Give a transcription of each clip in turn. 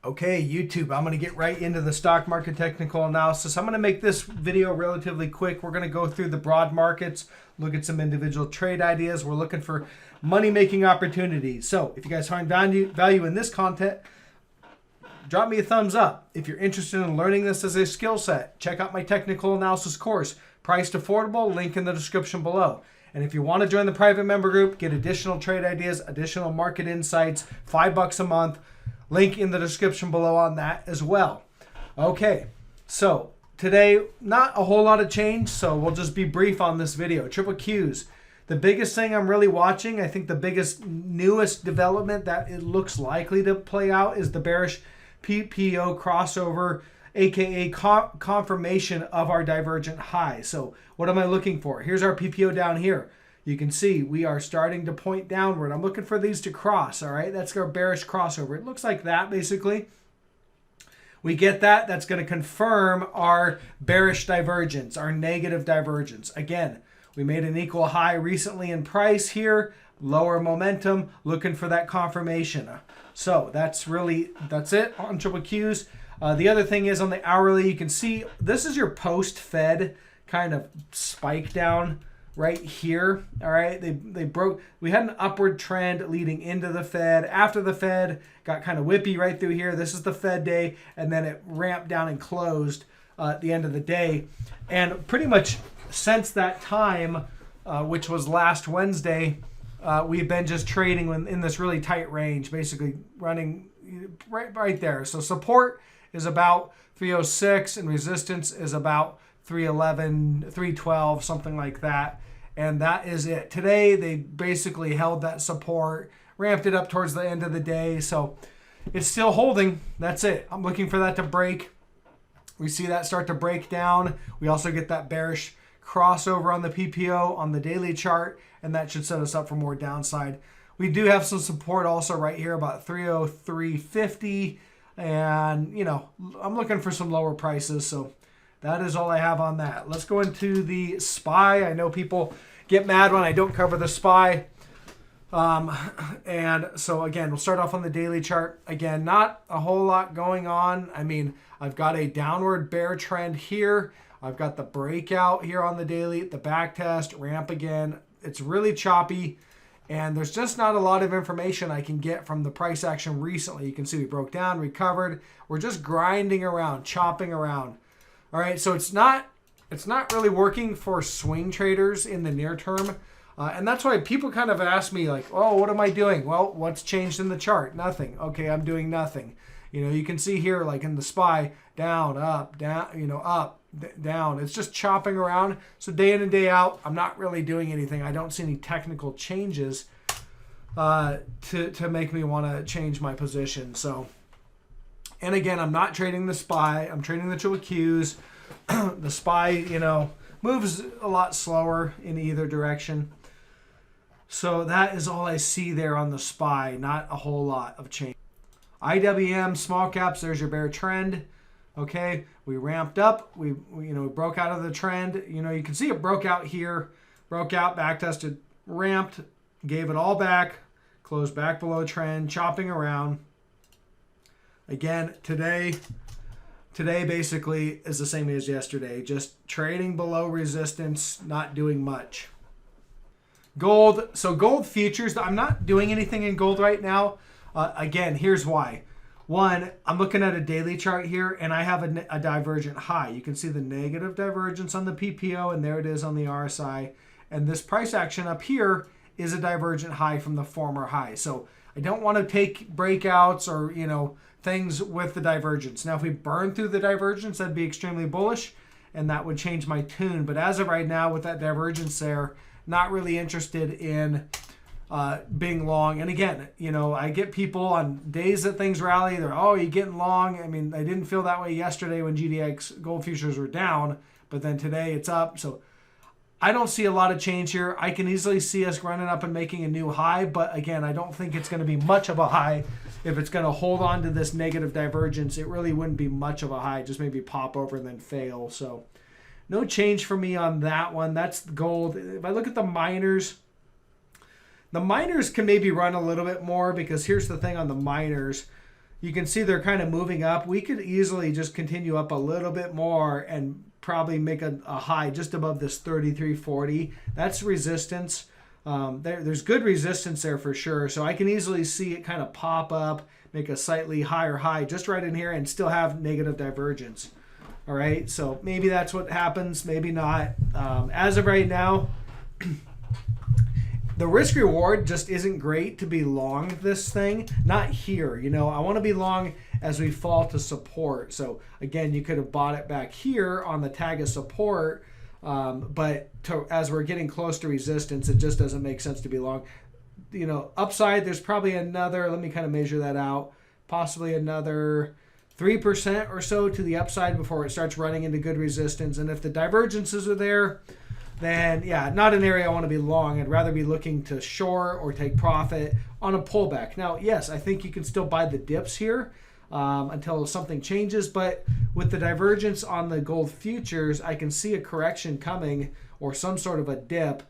Okay, YouTube, I'm going to get right into the stock market technical analysis. I'm going to make this video relatively quick. We're going to go through the broad markets, look at some individual trade ideas. We're looking for money-making opportunities. So if you guys find value in this content, drop me a thumbs up. If you're interested in learning this as a skill set, check out my technical analysis course. Priced affordable, link in the description below. And if you want to join the private member group, get additional trade ideas, additional market insights, $5 a month, link in the description below on that as well. Okay, so today, not a whole lot of change, so we'll just be brief on this video. Triple Qs. The biggest thing I'm really watching, I think the biggest, newest development that it looks likely to play out is the bearish PPO crossover, aka confirmation of our divergent high. So what am I looking for? Here's our PPO down here. You can see we are starting to point downward. I'm looking for these to cross, all right? That's our bearish crossover. It looks like that, basically. We get that. That's going to confirm our bearish divergence, our negative divergence. Again, we made an equal high recently in price here, lower momentum, looking for that confirmation. So that's it on triple Qs. The other thing is on the hourly, you can see this is your post-Fed kind of spike down right here. All right, they broke. We had an upward trend leading into the Fed. After the Fed got kind of whippy right through here. This is the Fed day, and then it ramped down and closed at the end of the day. And pretty much since that time, which was last Wednesday, we've been just trading in this really tight range, basically running right there. So support is about 306 and resistance is about 311, 312, something like that. And that is it. Today, they basically held that support, ramped it up towards the end of the day. So it's still holding. That's it. I'm looking for that to break. We see that start to break down. We also get that bearish crossover on the PPO on the daily chart, and that should set us up for more downside. We do have some support also right here, about 303.50. And, you know, I'm looking for some lower prices. So that is all I have on that. Let's go into the SPY. I know people get mad when I don't cover the SPY. And so, again, we'll start off on the daily chart. Again, not a whole lot going on. I mean, I've got a downward bear trend here. I've got the breakout here on the daily, the back test, ramp again. It's really choppy. And there's just not a lot of information I can get from the price action recently. You can see we broke down, recovered. We're just grinding around, chopping around. All right, so it's not really working for swing traders in the near term. And that's why people kind of ask me like, oh, what am I doing? Well, what's changed in the chart? Nothing. Okay, I'm doing nothing. You know, you can see here like in the SPY, down, up, down, you know, up, down. It's just chopping around. So day in and day out, I'm not really doing anything. I don't see any technical changes to make me want to change my position. So, and again, I'm not trading the SPY. I'm trading the triple Qs. The SPY, you know, moves a lot slower in either direction. So that is all I see there on the SPY. Not a whole lot of change. IWM, small caps, there's your bear trend. Okay, we ramped up. We broke out of the trend. You know, you can see it broke out here, broke out, back tested, ramped, gave it all back, closed back below trend, chopping around. Again, today basically is the same as yesterday, just trading below resistance, not doing much. Gold, so gold futures, I'm not doing anything in gold right now. Again, here's why. One, I'm looking at a daily chart here, and I have a divergent high. You can see the negative divergence on the PPO, and there it is on the RSI. And this price action up here is a divergent high from the former high. So I don't want to take breakouts or, you know, things with the divergence. Now, if we burn through the divergence, that'd be extremely bullish, and that would change my tune. But as of right now, with that divergence there, not really interested in being long. And again, you know, I get people on days that things rally, they're, oh, you getting long. I mean, I didn't feel that way yesterday when GDX gold futures were down, but then today it's up. So I don't see a lot of change here. I can easily see us running up and making a new high, but again, I don't think it's going to be much of a high. If it's going to hold on to this negative divergence, it really wouldn't be much of a high, just maybe pop over and then fail. So no change for me on that one. That's gold. If I look at the miners, The miners can maybe run a little bit more, because here's the thing on the miners. You can see they're kind of moving up. We could easily just continue up a little bit more and probably make a high just above this 33.40. That's resistance. There's good resistance there for sure. So I can easily see it kind of pop up, make a slightly higher high just right in here and still have negative divergence. All right, so maybe that's what happens, maybe not. As of right now, the risk reward just isn't great to be long this thing. Not here, you know, I want to be long as we fall to support. So again, you could have bought it back here on the tag of support, but as we're getting close to resistance, it just doesn't make sense to be long. You know, upside, there's probably another, let me kind of measure that out, possibly another 3% or so to the upside before it starts running into good resistance. And if the divergences are there, then yeah, not an area I want to be long. I'd rather be looking to short or take profit on a pullback. Now, yes, I think you can still buy the dips here until something changes, but with the divergence on the gold futures, I can see a correction coming or some sort of a dip,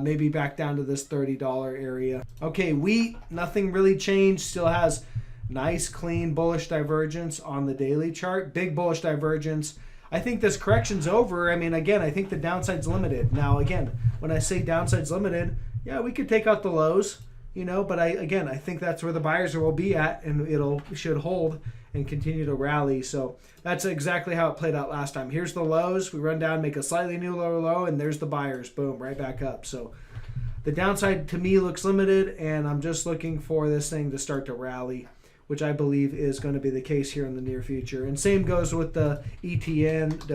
maybe back down to this $30 area. Okay, wheat, nothing really changed, still has nice, clean, bullish divergence on the daily chart, big bullish divergence. I think this correction's over. I mean, again, I think the downside's limited. Now, again, when I say downside's limited, yeah, we could take out the lows, you know, but I think that's where the buyers will be at, and should hold and continue to rally. So that's exactly how it played out last time. Here's the lows. We run down, make a slightly new lower low, and there's the buyers. Boom, right back up. So the downside to me looks limited, and I'm just looking for this thing to start to rally, which I believe is going to be the case here in the near future. And same goes with the ETN,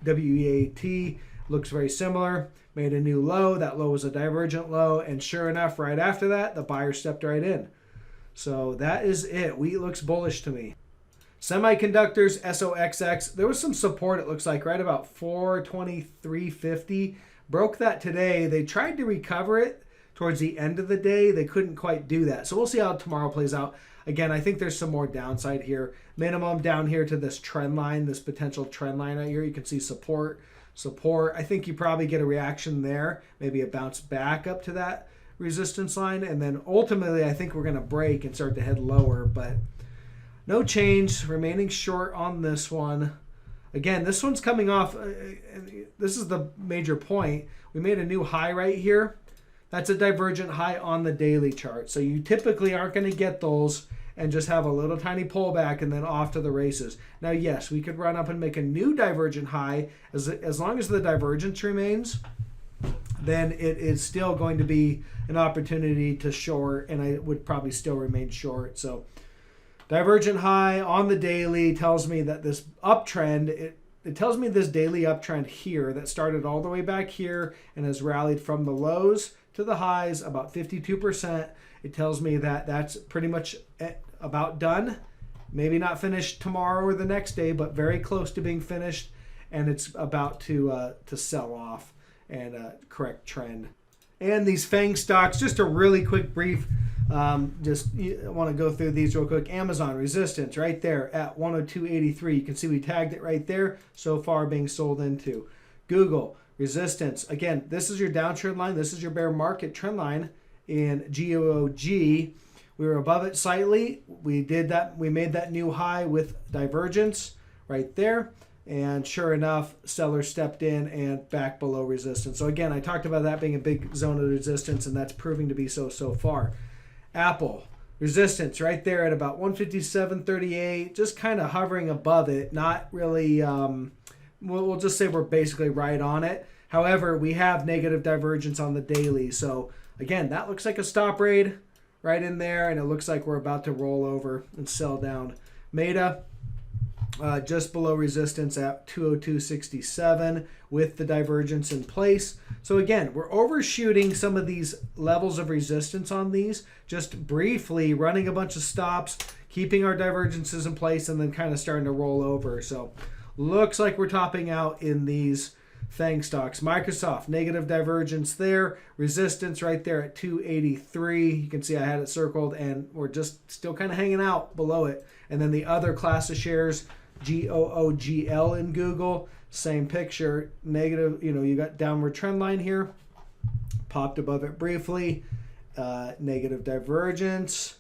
WEAT, looks very similar. Made a new low. That low was a divergent low. And sure enough, right after that, the buyer stepped right in. So that is it. Wheat looks bullish to me. Semiconductors, SOXX, there was some support, it looks like, right about 423.50. Broke that today. They tried to recover it towards the end of the day. They couldn't quite do that. So we'll see how tomorrow plays out. Again, I think there's some more downside here. Minimum down here to this trend line, this potential trend line right here. You can see support. I think you probably get a reaction there, maybe a bounce back up to that resistance line. And then ultimately, I think we're going to break and start to head lower. But no change, remaining short on this one. Again, this one's coming off. This is the major point. We made a new high right here. That's a divergent high on the daily chart. So you typically aren't going to get those and just have a little tiny pullback and then off to the races. Now, yes, we could run up and make a new divergent high. As long as the divergence remains, then it is still going to be an opportunity to short, and I would probably still remain short. So divergent high on the daily tells me that this uptrend, it tells me this daily uptrend here that started all the way back here and has rallied from the lows to the highs about 52%. It tells me that that's pretty much about done. Maybe not finished tomorrow or the next day, but very close to being finished, and it's about to sell off and correct trend. And these FANG stocks, just a really quick brief, I want to go through these real quick. Amazon resistance right there at 102.83. You can see we tagged it right there, so far being sold into. Google resistance, again, this is your downtrend line, this is your bear market trend line in GOG. We were above it slightly. We did that. We made that new high with divergence right there. And sure enough, sellers stepped in and back below resistance. So again, I talked about that being a big zone of resistance, and that's proving to be so far. Apple, resistance right there at about 157.38, just kind of hovering above it. Not really, we'll just say we're basically right on it. However, we have negative divergence on the daily. So again, that looks like a stop raid right in there, and it looks like we're about to roll over and sell down. Meta, just below resistance at 202.67 with the divergence in place. So again, we're overshooting some of these levels of resistance on these, just briefly running a bunch of stops, keeping our divergences in place, and then kind of starting to roll over. So looks like we're topping out in these FANG stocks. Microsoft, negative divergence there. Resistance right there at 283. You can see I had it circled, and we're just still kind of hanging out below it. And then the other class of shares, GOOGL in Google, same picture. Negative, you got downward trend line here. Popped above it briefly. Negative divergence.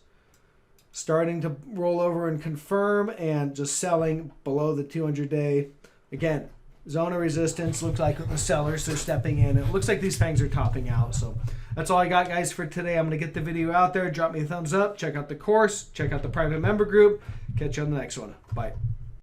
starting to roll over and confirm, and just selling below the 200-day. Again, zone of resistance. Looks like the sellers are stepping in. It looks like these FANGs are topping out. So that's all I got, guys, for today. I'm going to get the video out there. Drop me a thumbs up. Check out the course. Check out the private member group. Catch you on the next one. Bye.